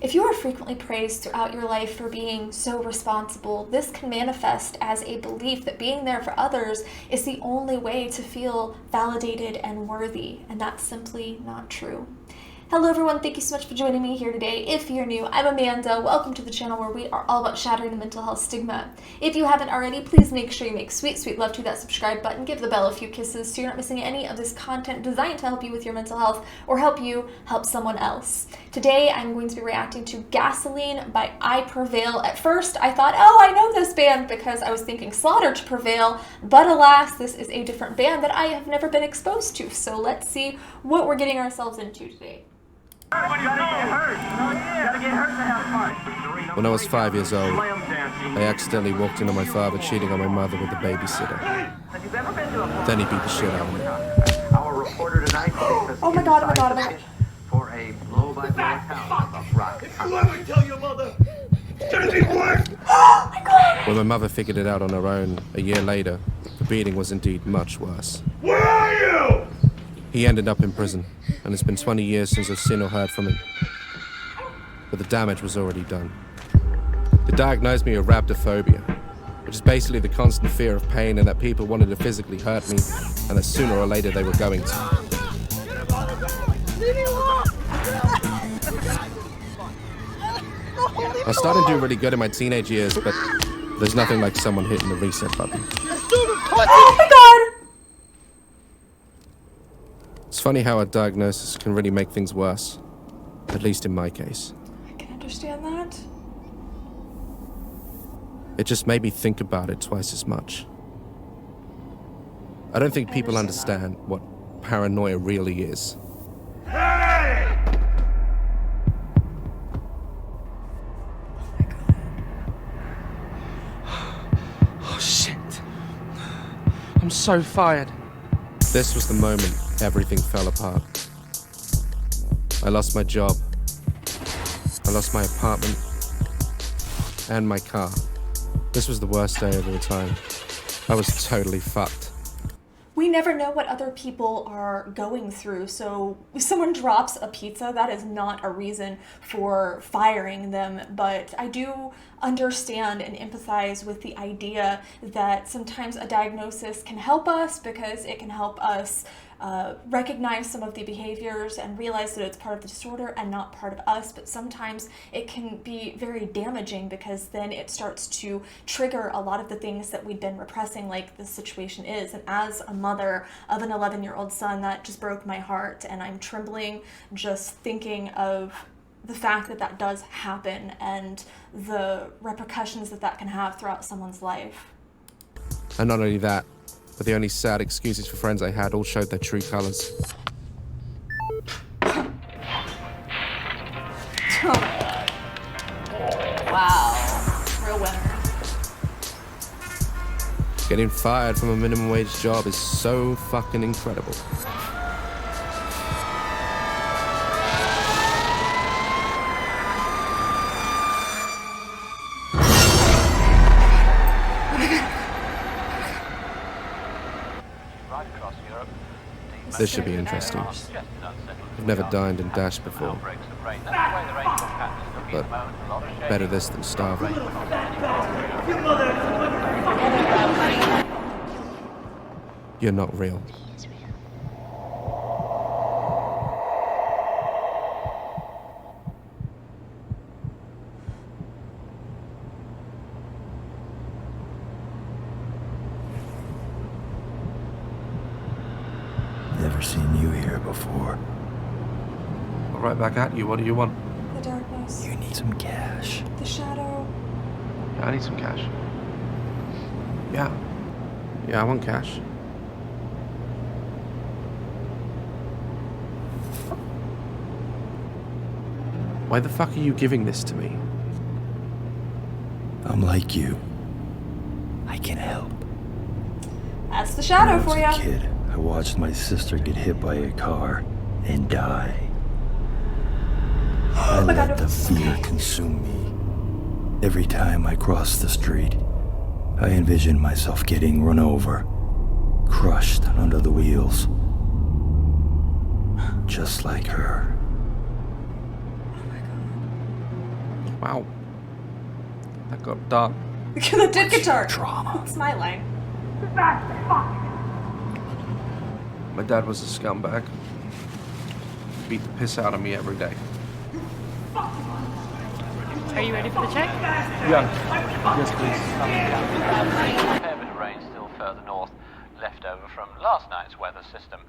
If you are frequently praised throughout your life for being so responsible, this can manifest as a belief that being there for others is the only way to feel validated and worthy, and that's simply not true. Hello everyone, thank you so much for joining me here today. If you're new, I'm Amanda. Welcome to the channel where we are all about shattering the mental health stigma. If you haven't already, please make sure you make sweet love to that subscribe button. Give the bell a few kisses so you're not missing any of this content designed to help you with your mental health or help you help someone else. Today, I'm going to be reacting to Gasoline by I Prevail. At first, I thought, oh, I know this band because I was thinking Slaughter to Prevail, but alas, this is a different band that I have never been exposed to. So let's see what we're getting ourselves into today. When I was 5 years old, I accidentally walked in on my father cheating on my mother with the babysitter. Then he beat the shit out of me. Oh my god, oh my god, oh my god. For a blow-by-blow account of rock. Let me tell your mother. Oh my god! When my mother figured it out on her own, a year later, the beating was indeed much worse. Where are you? He ended up in prison, and it's been 20 years since I've seen or heard from him. But the damage was already done. They diagnosed me with rhabdophobia, which is basically the constant fear of pain and that people wanted to physically hurt me, and that sooner or later they were going to. I started doing really good in my teenage years, but there's nothing like someone hitting the reset button. Oh my god! It's funny how a diagnosis can really make things worse, at least in my case. I can understand that. It just made me think about it twice as much. I don't think people understand what paranoia really is. Hey! Oh shit. I'm so fired. This was the moment everything fell apart. I lost my job. I lost my apartment. And my car. This was the worst day of all time. I was totally fucked. We never know what other people are going through, so if someone drops a pizza, that is not a reason for firing them, but I do understand and empathize with the idea that sometimes a diagnosis can help us because it can help us recognize some of the behaviors and realize that it's part of the disorder and not part of us, but sometimes it can be very damaging because then it starts to trigger a lot of the things that we've been repressing, like this situation is. And as a mother of an 11-year-old son, that just broke my heart, and I'm trembling just thinking of the fact that that does happen and the repercussions that that can have throughout someone's life. And not only that, but the only sad excuses for friends I had all showed their true colors. Wow, real winner. Getting fired from a minimum wage job is so fucking incredible. This should be interesting. I've never dined and dashed before. But better this than starving. You're not real. Never seen you here before. Right back at you. What do you want? The darkness, You need some cash. the shadow. Yeah, I need some cash. Yeah. Yeah, I want cash. Why the fuck are you giving this to me? I'm like you. I can help. That's the shadow for When I you. was a kid, I watched my sister get hit by a car and die. I my God, let the fear okay. consume me. Every time I crossed the street, I envisioned myself getting run over, crushed under the wheels. Just like her. Wow. That got dark. The did get dark. Trauma. That's my line. My dad was a scumbag. He beat the piss out of me every day. Are you ready for the check? Yeah. Yes, please. A fair bit of rain still further north, left over from last night's weather system.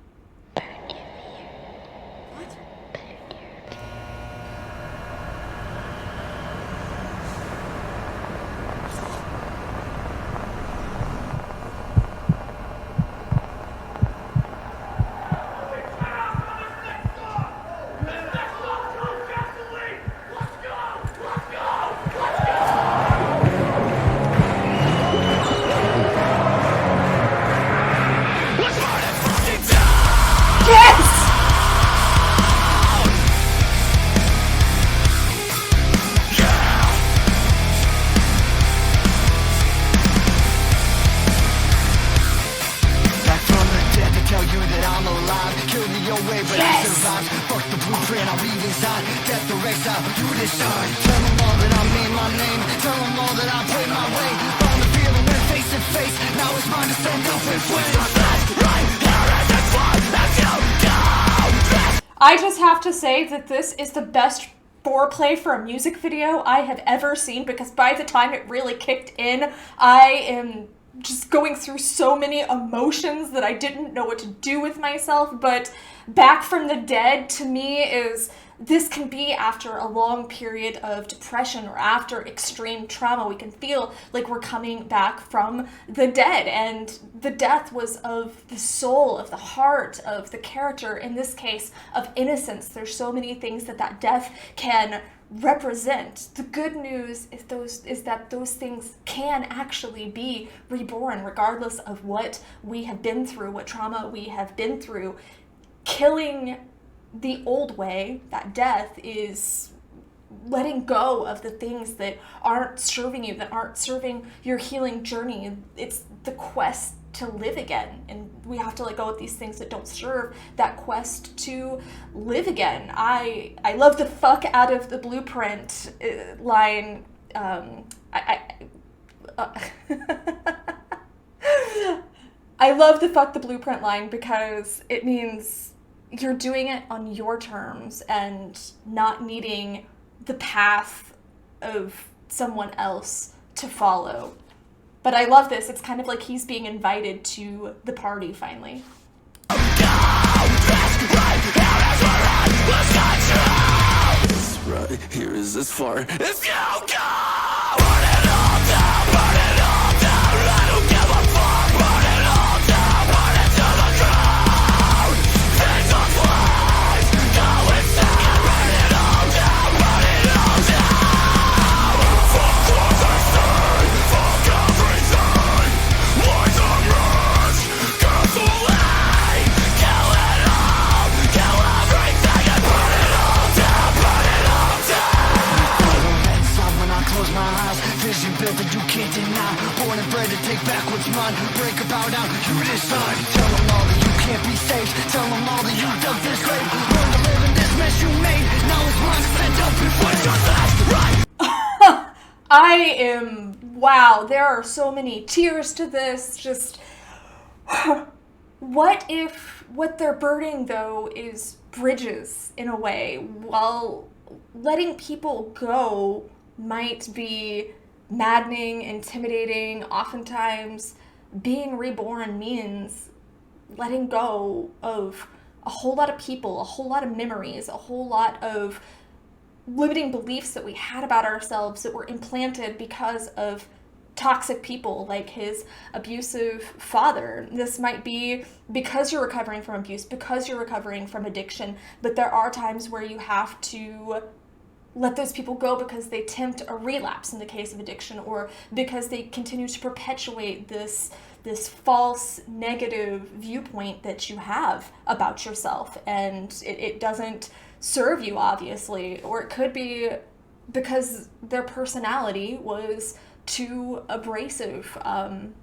I just have to say that this is the best foreplay for a music video I have ever seen, because by the time it really kicked in, I am just going through so many emotions that I didn't know what to do with myself. But Back from the Dead to me is, this can be after a long period of depression or after extreme trauma. We can feel like we're coming back from the dead, and the death was of the soul, of the heart, of the character, in this case of innocence. There's so many things that death can represent. The good news is that those things can actually be reborn regardless of what we have been through, what trauma we have been through. Killing the old way, that death, is letting go of the things that aren't serving you, that aren't serving your healing journey. It's the quest to live again, and we have to let go of these things that don't serve that quest to live again. I love the fuck out of the blueprint line. I love the fuck the blueprint line because it means you're doing it on your terms and not needing the path of someone else to follow. But I love this. It's kind of like he's being invited to the party finally. This right here is as far as you go. Burn it all down, burn it all down. I don't give a fuck. Burn it all down, burn it to the ground. Things are flames, go insane. Burn it all down, burn it all down. Fuck what they say, fuck everything. Lies and rage, gasoline. Kill it all, kill everything, and burn it all down, burn it all down. Inside when I close my eyes, vision built that you can't deny. Born and bred to take back what's mine. Break about out, you decide. Tell them all that you can't be saved. Tell them all that you dug this grave. Learn to live in this mess you made. Now it's mine to stand up and fight your last right. I am, wow, there are so many tears to this. Just, what if what they're burning, though, is bridges in a way, while letting people go might be maddening, intimidating. Oftentimes, being reborn means letting go of a whole lot of people, a whole lot of memories, a whole lot of limiting beliefs that we had about ourselves that were implanted because of toxic people like his abusive father. This might be because you're recovering from abuse, because you're recovering from addiction, but there are times where you have to let those people go because they tempt a relapse in the case of addiction, or because they continue to perpetuate this false negative viewpoint that you have about yourself, and it doesn't serve you, obviously. Or it could be because their personality was too abrasive, and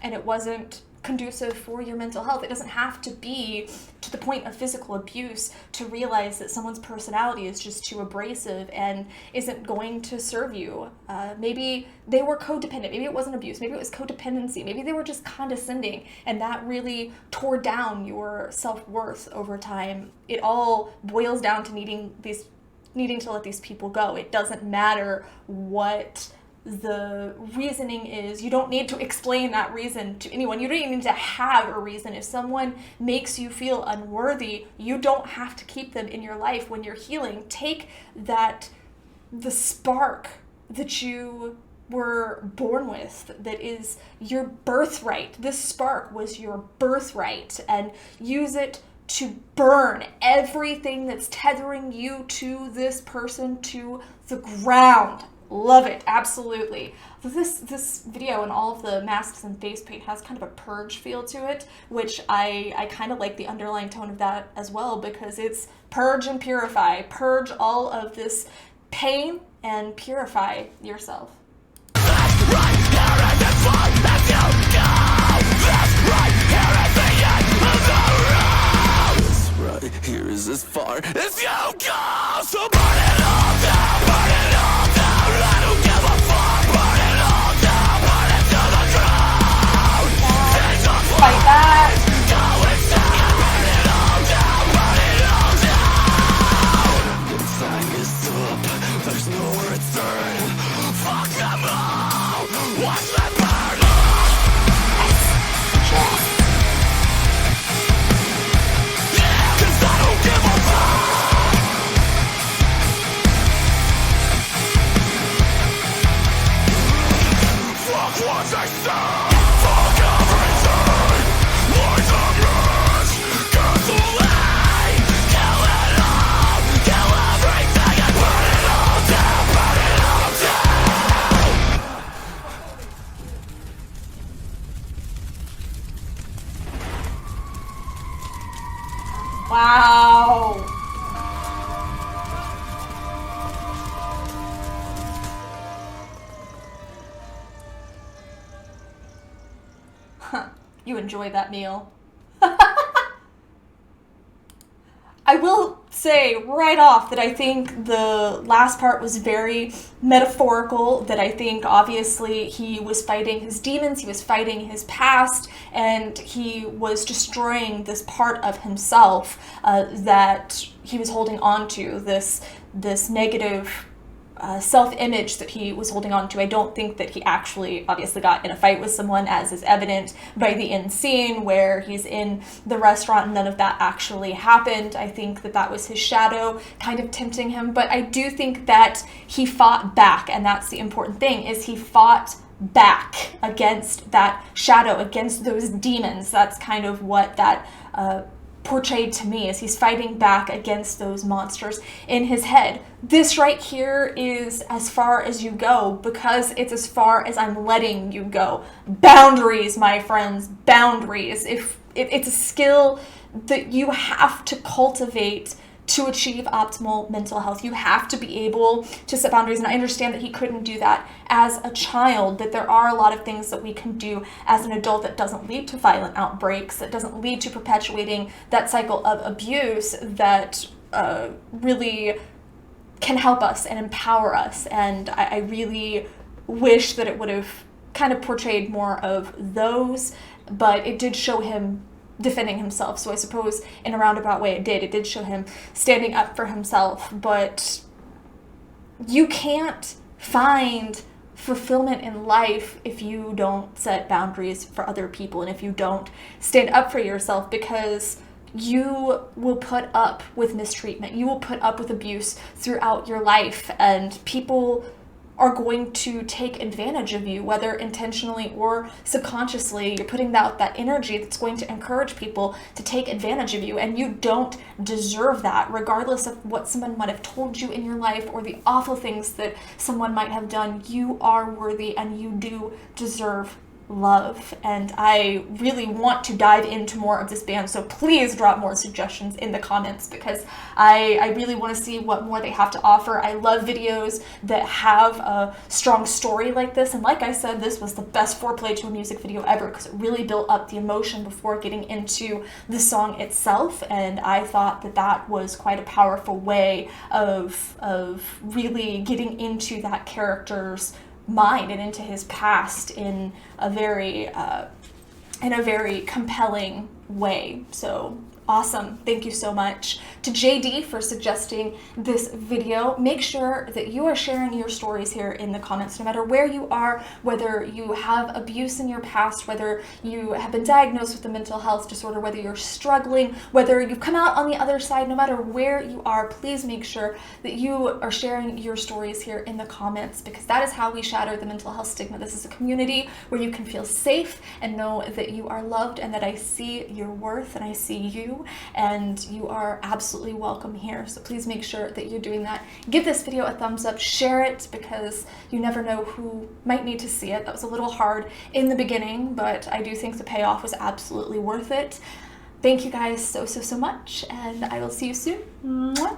it wasn't conducive for your mental health. It doesn't have to be to the point of physical abuse to realize that someone's personality is just too abrasive and isn't going to serve you. Maybe they were codependent. Maybe it wasn't abuse. Maybe it was codependency. Maybe they were just condescending, and that really tore down your self-worth over time. It all boils down to needing to let these people go. It doesn't matter what the reasoning is. You don't need to explain that reason to anyone. You don't even need to have a reason. If someone makes you feel unworthy, you don't have to keep them in your life when you're healing. Take the spark that you were born with, that is your birthright. This spark was your birthright, and use it to burn everything that's tethering you to this person to the ground. Love it, absolutely. This video and all of the masks and face paint has kind of a purge feel to it, which I kind of like the underlying tone of that as well, because it's purge and purify. Purge all of this pain and purify yourself. Here is as far as you go. So burn it all down, burn it all down. I don't give a fuck. Burn it all down, burn it to the ground. Fight that. Go inside. Burn it all down, burn it all down. The time is up. There's no return. Fuck them all. Watch them burn. Once I saw, fuck everything. Lines of rage, gasoline. Kill it all, kill everything, and burn it all down, burn it all down. Wow. You enjoyed that meal. I will say right off that I think the last part was very metaphorical, that I think obviously he was fighting his demons, he was fighting his past, and he was destroying this part of himself that he was holding on to, this negative self-image that he was holding on to. I don't think that he actually obviously got in a fight with someone, as is evident by the end scene where he's in the restaurant, and none of that actually happened. I think that that was his shadow kind of tempting him, but I do think that he fought back, and that's the important thing, is he fought back against that shadow, against those demons. That's kind of what that portrayed to me, is he's fighting back against those monsters in his head. This right here is as far as you go, because it's as far as I'm letting you go. Boundaries, my friends, boundaries. If it's a skill that you have to cultivate to achieve optimal mental health. You have to be able to set boundaries, and I understand that he couldn't do that as a child, that there are a lot of things that we can do as an adult that doesn't lead to violent outbreaks, that doesn't lead to perpetuating that cycle of abuse, that really can help us and empower us. And I really wish that it would have kind of portrayed more of those, but it did show him defending himself. So I suppose in a roundabout way it did show him standing up for himself. But you can't find fulfillment in life if you don't set boundaries for other people, and if you don't stand up for yourself, because you will put up with mistreatment, you will put up with abuse throughout your life, and people are going to take advantage of you, whether intentionally or subconsciously. You're putting out that energy that's going to encourage people to take advantage of you, and you don't deserve that, regardless of what someone might have told you in your life or the awful things that someone might have done. You are worthy, and you do deserve love, and I really want to dive into more of this band, so please drop more suggestions in the comments, because I really want to see what more they have to offer. I love videos that have a strong story like this, and like I said, this was the best foreplay to a music video ever, because it really built up the emotion before getting into the song itself, and I thought that that was quite a powerful way of really getting into that character's mind and into his past in a very compelling way. So awesome. Thank you so much to JD for suggesting this video. Make sure that you are sharing your stories here in the comments, no matter where you are, whether you have abuse in your past, whether you have been diagnosed with a mental health disorder, whether you're struggling, whether you've come out on the other side, no matter where you are, please make sure that you are sharing your stories here in the comments, because that is how we shatter the mental health stigma. This is a community where you can feel safe and know that you are loved, and that I see your worth and I see you, and you are absolutely welcome here. So please make sure that you're doing that. Give this video a thumbs up, share it, because you never know who might need to see it. That was a little hard in the beginning, but I do think the payoff was absolutely worth it. Thank you guys so much, and I will see you soon. Mwah.